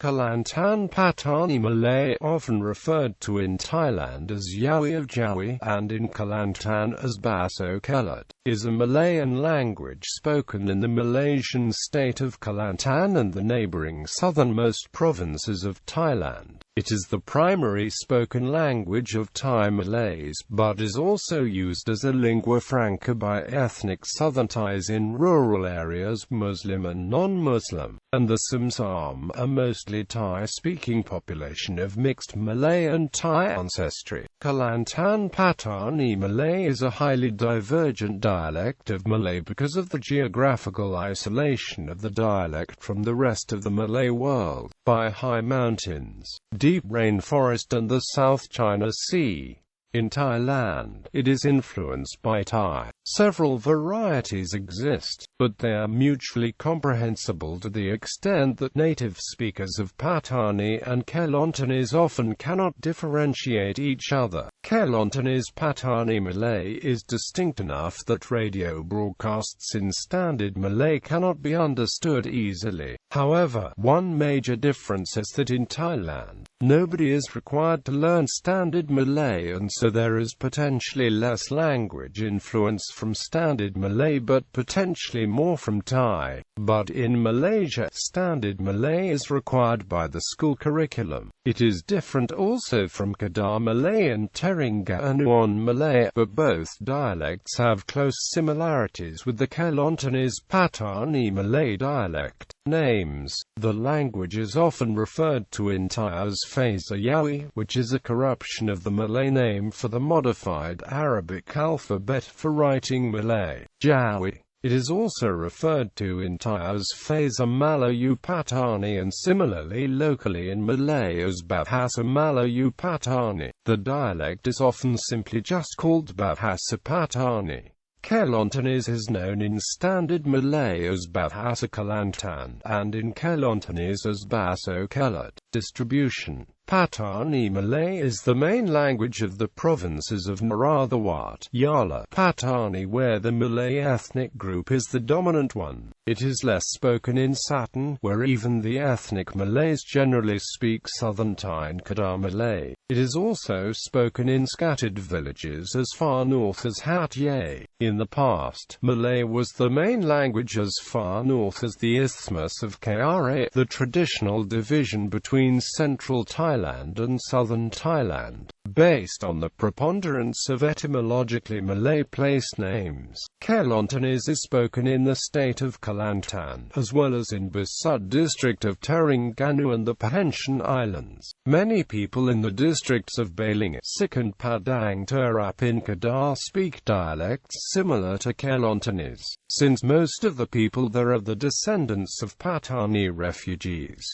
Kelantan-Pattani Malay, often referred to in Thailand as Yawi of Jawi, and in Kelantan as Baso Kelate, is a Malayan language spoken in the Malaysian state of Kelantan and the neighbouring southernmost provinces of Thailand. It is the primary spoken language of Thai Malays, but is also used as a lingua franca by ethnic Southern Thais in rural areas, Muslim and non-Muslim, and the samsam, a mostly Thai-speaking population of mixed Malay and Thai ancestry. Kelantan-Pattani Malay is a highly divergent dialect of Malay because of the geographical isolation of the dialect from the rest of the Malay world, by high mountains, deep rainforest and the South China Sea. In Thailand, it is influenced by Thai. Several varieties exist, but they are mutually comprehensible to the extent that native speakers of Pattani and Kelantanese often cannot differentiate each other. Kelantanese Pattani Malay is distinct enough that radio broadcasts in Standard Malay cannot be understood easily. However, one major difference is that in Thailand, nobody is required to learn Standard Malay, and so there is potentially less language influence from Standard Malay but potentially more from Thai. But in Malaysia, Standard Malay is required by the school curriculum. It is different also from Kedah Malay and Terengganu Malay, but both dialects have close similarities with the Kelantanese Pattani Malay dialect. Names. The language is often referred to in Thai as Phasa Yawi, which is a corruption of the Malay name for the modified Arabic alphabet for writing Malay, Jawi. It is also referred to in Thai as Phasa Malayu Pattani and similarly locally in Malay as Bahasa Malayu Pattani. The dialect is often simply just called Bahasa Pattani. Kelantanese is known in Standard Malay as Bahasa Kelantan, and in Kelantanese as Baso Kelate. Distribution. Pattani Malay is the main language of the provinces of Narathiwat, Yala, Pattani, where the Malay ethnic group is the dominant one. It is less spoken in Satan, where even the ethnic Malays generally speak Southern Thai and Kedah Malay. It is also spoken in scattered villages as far north as Hat Yai. In the past, Malay was the main language as far north as the Isthmus of Kra, the traditional division between central Thailand and southern Thailand, based on the preponderance of etymologically Malay place names. Kelantanese is spoken in the state of Kelantan, as well as in Besut district of Terengganu and the Perhentian Islands. Many people in the districts of Baling, Sik and Padang Terap in Kedah speak dialects similar to Kelantanese, since most of the people there are the descendants of Pattani refugees.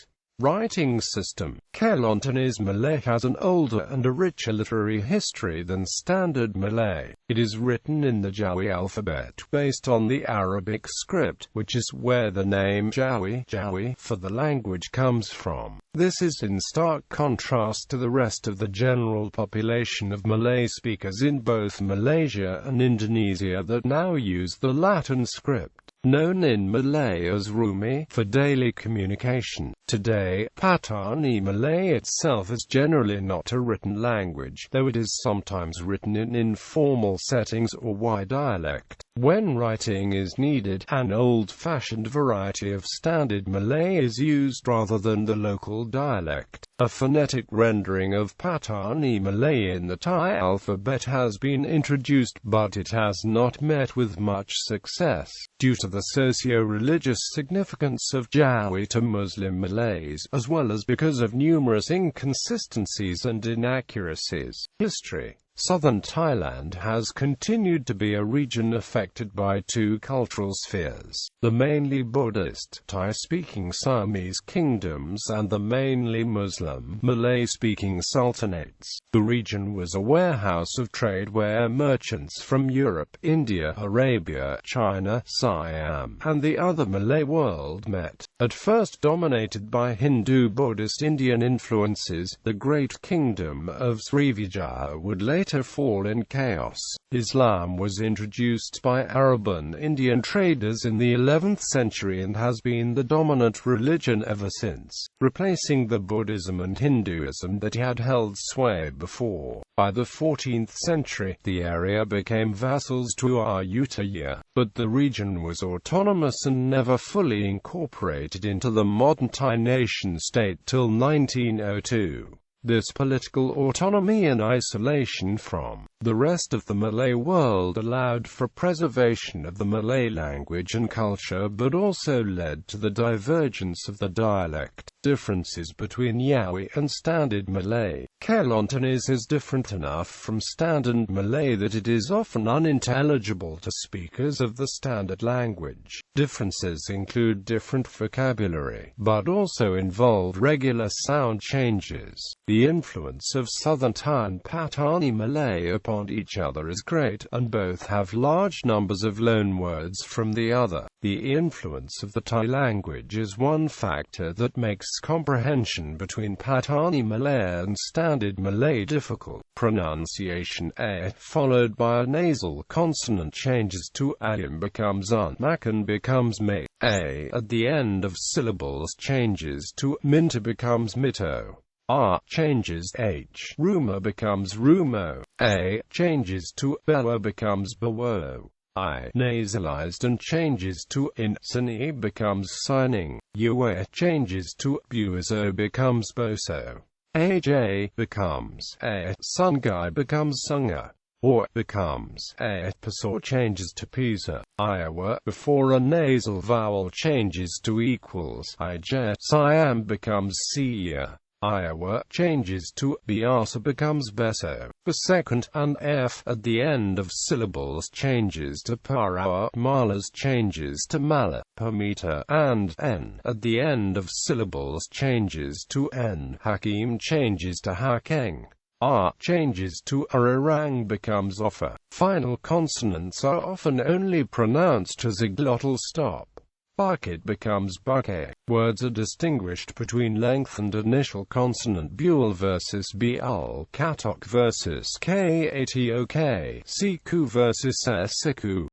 Writing system. Kelantanese Malay has an older and a richer literary history than Standard Malay. It is written in the Jawi alphabet based on the Arabic script, which is where the name Jawi for the language comes from. This is in stark contrast to the rest of the general population of Malay speakers in both Malaysia and Indonesia that now use the Latin script, known in Malay as Rumi, for daily communication. Today, Pattani Malay itself is generally not a written language, though it is sometimes written in informal settings or Y dialect. When writing is needed, an old-fashioned variety of Standard Malay is used rather than the local dialect. A phonetic rendering of Pattani Malay in the Thai alphabet has been introduced, but it has not met with much success, due to the socio-religious significance of Jawi to Muslim Malays, as well as because of numerous inconsistencies and inaccuracies. History. Southern Thailand has continued to be a region affected by two cultural spheres: the mainly Buddhist, Thai-speaking Siamese kingdoms and the mainly Muslim, Malay-speaking sultanates. The region was a warehouse of trade where merchants from Europe, India, Arabia, China, Siam, and the other Malay world met. At first dominated by Hindu-Buddhist Indian influences, the Great Kingdom of Srivijaya would later later fall in chaos. Islam was introduced by Arab and Indian traders in the 11th century and has been the dominant religion ever since, replacing the Buddhism and Hinduism that had held sway before. By the 14th century, the area became vassals to Ayutthaya, but the region was autonomous and never fully incorporated into the modern Thai nation-state till 1902. This political autonomy and isolation from the rest of the Malay world allowed for preservation of the Malay language and culture, but also led to the divergence of the dialect. Differences between Yawi and Standard Malay. Kelantan is different enough from Standard Malay that it is often unintelligible to speakers of the standard language. Differences include different vocabulary, but also involve regular sound changes. The influence of Southern Thai and Pattani Malay upon each other is great, and both have large numbers of loanwords from the other. The influence of the Thai language is one factor that makes comprehension between Pattani Malay and Standard Malay difficult. Pronunciation A, followed by a nasal consonant, changes to ayam becomes un, makan becomes me. A at the end of syllables changes to minta becomes mito. R changes H, rumor becomes rumo. A changes to bewa becomes bawo. I nasalized and changes to in, sani becomes signing. Yaoi changes to buizo becomes boso. Aj becomes a, sungai becomes sunga. Or becomes a, pasor changes to pisa. Iowa before a nasal vowel changes to equals. Ij, siam becomes sia. Iowa changes to biasa becomes beso. The second and f at the end of syllables changes to parawa. Malas changes to mala. Pamita and n at the end of syllables changes to n. Hakim changes to hakeng. R changes to ararang becomes offer. Final consonants are often only pronounced as a glottal stop. Bucket becomes buke. Words are distinguished between lengthened initial consonant bual versus bul, katok versus katok, siku versus siku.